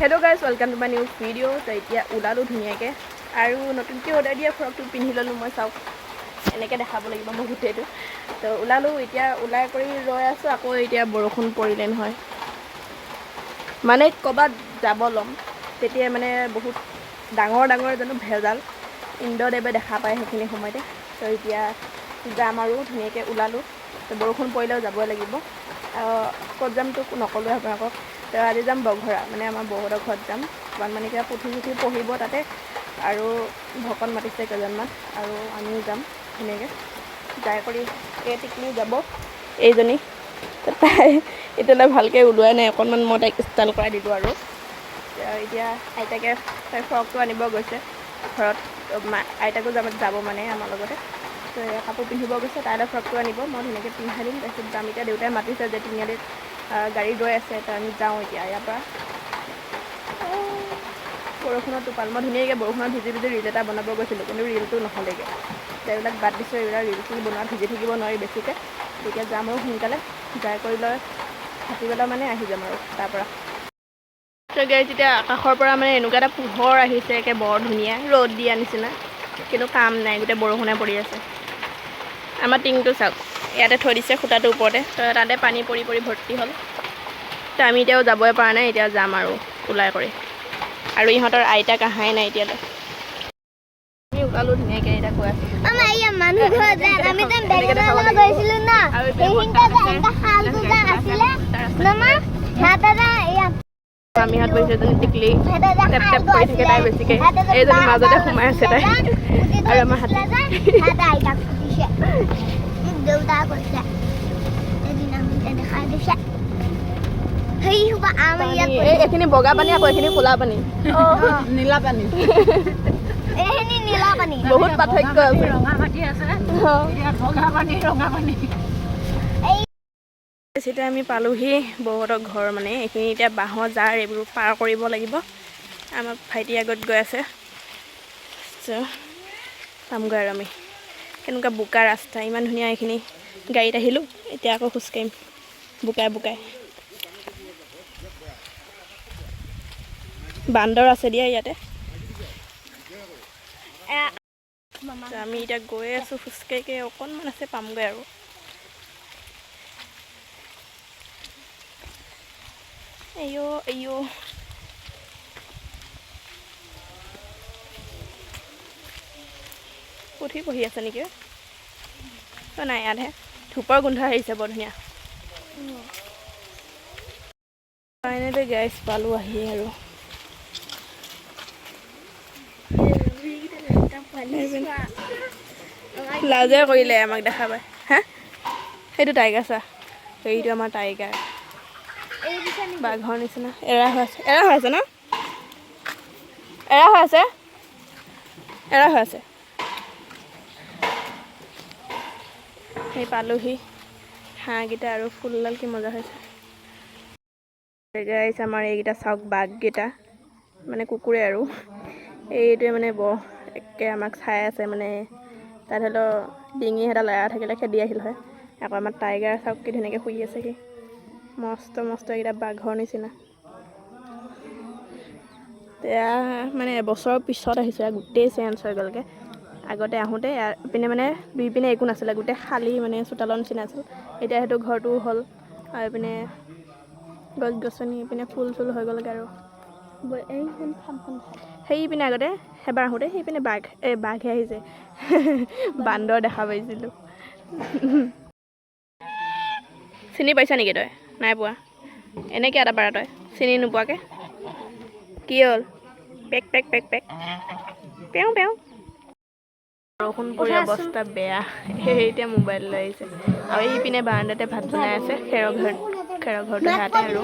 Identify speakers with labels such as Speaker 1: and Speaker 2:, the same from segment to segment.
Speaker 1: Hello guys welcome to my new video. तो এতিয়া ওলালো ধুনীয়াকৈ আৰু নতুনকৈ অৰ্ডাৰ দিয়া ফ্ৰকটো পিন্ধি ল'লোঁ মই। চাওক এনেকৈ দেখাব লাগিব মই গোটেইটো। তো ওলালো এতিয়া ওলাই কৰি ৰৈ আছোঁ। আকৌ এতিয়া বৰষুণ পৰিলে নহয়, মানে ক'ৰবাত যাব ল'ম তেতিয়া মানে বহুত ডাঙৰ ডাঙৰ জানো ভেজাল ইন্দ্ৰদেৱে দেখা পায় সেইখিনি সময়তে। তো এতিয়া যাম আৰু ধুনীয়াকৈ ওলালোঁ। তো বৰষুণ পৰিলেও যাবই লাগিব। ক'ত যামতো নক'লোৱে আপোনালোকক। তো আজি যাম বঘৰা, মানে আমাৰ বৌহঁতৰ ঘৰত যাম। মানে কিবা পুথি চুথি পঢ়িব তাতে, আৰু ভকত মাতিছে কেইজনমান, আৰু আমিও যাম ধুনীয়াকৈ যাই কৰি। এই টিকলি যাব এইজনী, তাই এতিয়ালৈ ভালকৈ ওলোৱাই নাই। অকণমান মই তাইক ষ্টাইল কৰাই দিলোঁ। আৰু এতিয়া আইতাকে তাই ফ্ৰকটো আনিব গৈছে ঘৰত। আইতাকো যাব মানে আমাৰ লগতে। তো কাপোৰ পিন্ধিব গৈছে, তাইলৈ ফ্ৰকটো আনিব, মই ধুনীয়াকৈ পিন্ধাই দিম। তাৰপিছত যাম। এতিয়া দেউতাই মাতিছে যে তিনিআলিত গাড়ী ৰৈ আছে, তো আমি যাওঁ এতিয়া ইয়াৰ পৰা। বৰষুণত টোপাল, মই ধুনীয়াকৈ বৰষুণত ভিজি ভিজি ৰিল এটা বনাব গৈছিলোঁ, কিন্তু ৰিলটো নহ'লেগৈ। এইবিলাক বাদ দিছোঁ, এইবিলাক ৰিল চিল বনোৱা ভিজি থাকিব নোৱাৰি বেছিকৈ। তেতিয়া যাম আৰু সোনকালে যাই কৰি লৈ ভাটিবেলা মানে আহি যাম আৰু তাৰপৰা। তো গাইজ এতিয়া আকাশৰ পৰা মানে এনেকুৱা এটা পোহৰ আহিছে, একে বৰ ধুনীয়া ৰ'দ দিয়া নিচিনা, কিন্তু কাম নাই, গোটেই বৰষুণে পৰি আছে। আমাৰ টিংটো চাওক, ইয়াতে থৈ দিছে খুটাটোৰ ওপৰতে। তো তাতে পানী পৰি পৰি ভৰ্তি হ'ল। তো আমি এতিয়াও যাবই পৰা নাই, এতিয়া যাম আৰু ওলাই কৰি। আৰু ইহঁতৰ আইতাক অহাই নাই এতিয়ালৈ। আমি ওলালোঁ ধুনীয়াকৈ, এতিয়া কৈ আছোঁ মামীহঁত বহিছে। এজনী টিকলি টেপ টেপ কৰি থাকে তাই বেছিকৈ, এইজনী মাজতে সোমাই আছে তাই। আৰু আমাৰ হাতী এইখিনি বগা পানী, আকৌ এইখিনি ক'লা পানী, নীলা পানী। বহুত পাৰ্থক্য আছে। এতিয়া আমি পালোহি বৌহঁতৰ ঘৰ। মানে এইখিনি এতিয়া বাঁহৰ জাৰ এইবোৰ পাৰ কৰিব লাগিব। আমাৰ ভাইটি আগত গৈ আছে, পামগৈ আৰু আমি। কেনেকুৱা বোকা ৰাস্তা, ইমান ধুনীয়া। এইখিনি গাড়ীত আহিলোঁ, এতিয়া আকৌ খোজকাঢ়িম বোকাই বোকাই। বান্দৰ আছে দিয়া ইয়াতে। আমি এতিয়া গৈ আছোঁ খোজকাঢ়ি, অকণমান আছে পামগৈ আৰু। আইঅ আইঅ, পুথি পঢ়ি আছে নেকি? অঁ নাই, ইয়াতহে ধূপৰ গোন্ধ আহিছে, বৰ ধুনীয়া। ফাইনেলি গাইজ পালোঁ আহি। আৰু লাজে কৰিলে আমাক দেখা পাই। হা, সেইটো টাইগাৰ চা, সেইটো আমাৰ টাইগাৰ। বাঘৰ নিচিনা এৰা হৈ আছে, এৰা হৈ আছে ন, এৰা হৈ আছে, এৰা হৈ আছে। সেই পালোহি হাঁহকেইটা, আৰু ফুলডাল কি মজা হৈছে। গাইজ আমাৰ এইকেইটা চাওক, বাঘকেইটা মানে কুকুৰে আৰু। এইটোৱে মানে বৰ একে আমাক চাই আছে। মানে তাত ধৰি লওক ডিঙি এডাল এৰা থাকিলে খেদি আহিল হয়। আকৌ আমাৰ টাইগাৰ চাওক কি ধুনীয়াকৈ শুই আছেহি, মস্ত মস্ত এইকেইটা বাঘৰ নিচিনা। এয়া মানে এবছৰৰ পিছত আহিছোঁ, গোটেই চেঞ্জ হৈ গ'লগৈ। আগতে আহোঁতে পিনে মানে দুই পিনে একো নাছিলে, গোটেই খালী মানে চোতালৰ নিচিনা আছিল। এতিয়া সেইটো ঘৰটোও হ'ল, আৰু এইপিনে গছ গছনি, এইপিনে ফুল চুল হৈ গ'লগৈ। আৰু এইখন ফাৰ্মখন সেইপিনে আগতে সেইবাৰ আহোঁতে সেইপিনে বাঘহে আহিছে, বান্দৰ দেখা পাইছিলোঁ। চিনি পাইছা নেকি তই? নাই পোৱা। এনেকৈ এটা পাৰা তই চিনি নোপোৱাকৈ। কি হ'ল? পেক পেক পেক পেক পেওঁ পেওঁ। বৰষুণ পৰি অৱস্থা বেয়া। এতিয়া মোবাইল লৈ আহিছে, আৰু এইপিনে বাৰাণ্ডাতে ভাত বনাই আছে। খেৰৰ ঘৰটো ইয়াতে, আৰু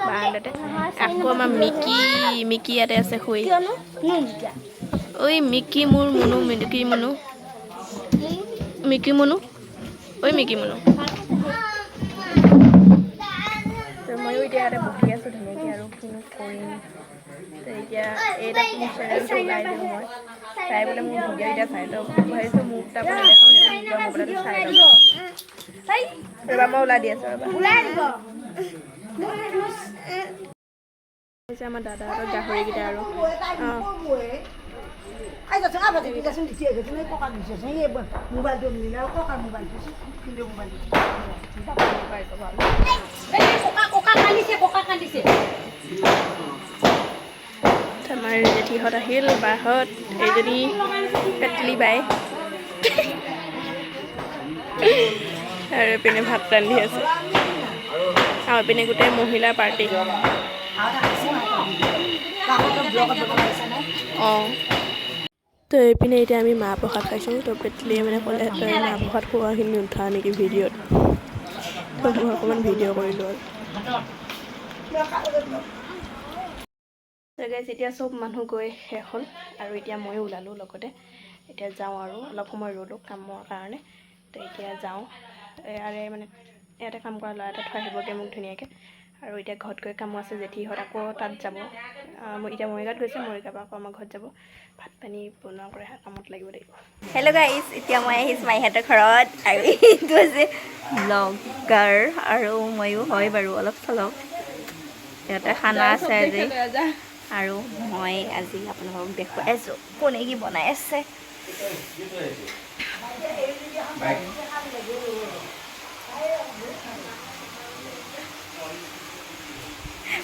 Speaker 1: বাৰাণ্ডাতে। আকৌ আমাৰ মিকি ইয়াতে আছে শুই। ঐ মিকি মোৰ মুনু, মিকি মুনু, মিকি মুনু, ঐ মিকি মুনু। ময়ো এতিয়া ইয়াতে বহি আছোঁ ধুনীয়াকৈ, আৰু কিনো কৰিম। এতিয়া এইটা মোৰ চেনেলটো ওলাই দিওঁ মই, চাই বোলে মোৰ ভিডিঅ' এতিয়া চাই লওক। ভাবিছোঁ মোক তাকো নেদেখাওঁ, সেইটো নিজৰ মোবাইলতে চাই লওক। ৰ'বা মই ওলাই দি আছোঁ, ৰ'বা। হৈছে আমাৰ দাদাহঁতৰ গাহৰিকেইটা আৰু আমাৰ জেঠীহঁত আহিল বাহঁত এইজনী পেটলি বাই আৰু এইপিনে ভাত ৰান্ধি আছে আৰু এইপিনে গোটেই মহিলা পাৰ্টি অঁ তো এইপিনে এতিয়া আমি মাহ প্ৰসাদ খাইছোঁ তো পেটলিয়ে মানে ক'লে তই মাহ প্ৰসাদ খোৱাখিনি উঠা নেকি ভিডিঅ'ত তো মই অকণমান ভিডিঅ' কৰিলোঁ আৰু গাইজ এতিয়া চব মানুহ গৈ শেষ হ'ল আৰু এতিয়া ময়ো ওলালোঁ লগতে এতিয়া যাওঁ আৰু অলপ সময় ৰ'লোঁ কামৰ কাৰণে তো এতিয়া যাওঁ ইয়াৰে মানে ইয়াতে কাম কৰা ল'ৰা এটা থৈ আহিবগৈ মোক ধুনীয়াকৈ আৰু এতিয়া ঘৰত গৈ কামো আছে জেঠীহঁত আকৌ তাত যাব এতিয়া মৰিগাঁৱত গৈছে মৰিগাঁৱৰ পৰা আকৌ আমাৰ ঘৰত যাব ভাত পানী বনোৱা কৰে কামত লাগিব লাগিব
Speaker 2: হেল্ল' গাইজ এতিয়া মই আহিছোঁ মাহীহঁতৰ ঘৰত আৰু এইটো আছে ব্লগাৰ আৰু ময়ো হয় বাৰু অলপ চলপ সিহঁতে খানা আছে আজি আৰু মই আজি আপোনালোকক দেখুৱাই আছোঁ কোনে কি বনাই আছে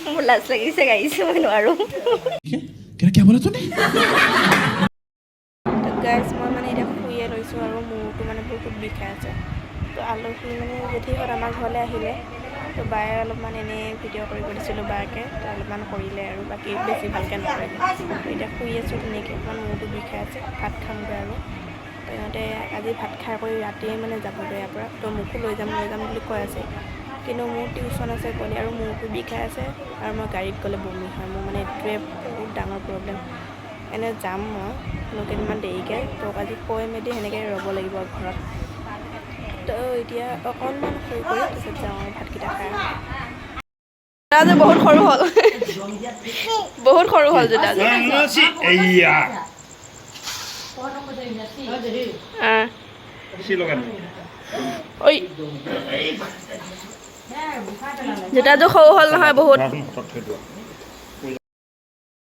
Speaker 2: মোৰ লাজ লাগিছে গাইজ মই নোৱাৰোঁ
Speaker 1: গাইজ মই মানে এতিয়া শুইয়ে লৈছোঁ আৰু মূৰটো মানে বহুত বিষাই আছে তো আলহী মানে জেঠীহঁত আমাৰ ঘৰলৈ আহিলে তো বায়ে অলপমান এনেই ভিডিঅ' কৰিব দিছিলোঁ বাকে তো অলপমান কৰিলে আৰু বাকী বেছি ভালকৈ নকৰিলে তো এতিয়া শুই আছোঁ ধুনীয়াকৈ অকণমান মূৰটো বিষাই আছে ভাত খামগৈ আৰু তো ইহঁতে আজি ভাত খাই কৰি ৰাতিয়ে মানে যাবগৈ ইয়াৰ পৰা তো মোকো লৈ যাম বুলি কৈ আছে কিন্তু মোৰ টিউশ্যন আছে গ'লে আৰু মূৰটো বিষাই আছে আৰু মই গাড়ীত গ'লে বমি হয় মোৰ মানে এইটোৱে বহুত ডাঙৰ প্ৰব্লেম এনে যাম মই কেইদিনমান দেৰিকৈ তোক আজি কৈ মেলি সেনেকৈ ৰ'ব লাগিব ঘৰত তো এতিয়া অকণমান শুই কৰি তাৰপিছত যাওঁ আৰু ভাতকেইটা খাই জোতা বহুত সৰু হ'ল বহুত সৰু হ'ল জোতা ঐ জোতাযোৰ সৰু হ'ল নহয় বহুত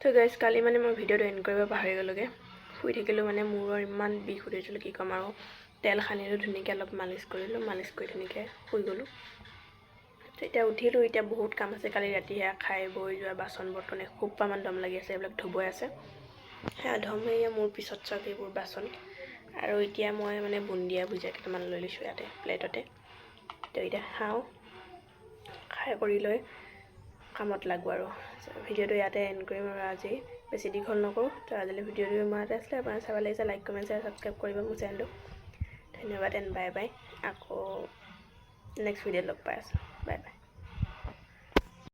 Speaker 1: তো গাইজ কালি মানে মই ভিডিঅ'টো এণ্ড কৰিব পাহৰি গ'লোগৈ শুই থাকিলোঁ মানে মূৰৰ ইমান বিষ উঠিছিলোঁ কি ক'ম আৰু তেল সানিলোঁ ধুনীয়াকৈ অলপ মালিচ কৰিলোঁ মালিচ কৰি ধুনীয়াকৈ শুই গ'লোঁ এতিয়া উঠিলোঁ এতিয়া বহুত কাম আছে কালি ৰাতি সেয়া খাই বৈ যোৱা বাচন বৰ্তন এসোপামান দম লাগি আছে এইবিলাক ধুবই আছে সেয়া ধমেই মোৰ পিছত চব এইবোৰ বাচন আৰু এতিয়া মই মানে বুন্দিয়া ভুজিয়া কেইটামান লৈ লৈছোঁ ইয়াতে প্লেটতে তো এতিয়া খাওঁ খাই কৰি লৈ কামত লাগোঁ আৰু ভিডিঅ'টো ইয়াতে এণ্ড কৰিম আৰু আজি বেছি দীঘল নকৰোঁ তো আজিলৈ ভিডিঅ'টো ইমান এটা আছিলে আপোনাৰ চাব লাগিছে লাইক কমেণ্ট শ্বেয়াৰ ছাবস্ক্ৰাইব কৰিব মোৰ চেনেলটো ধন্যবাদ এণ্ড বাই বাই আকৌ নেক্সট ভিডিঅ'ত লগ পাই আছোঁ বাই বাই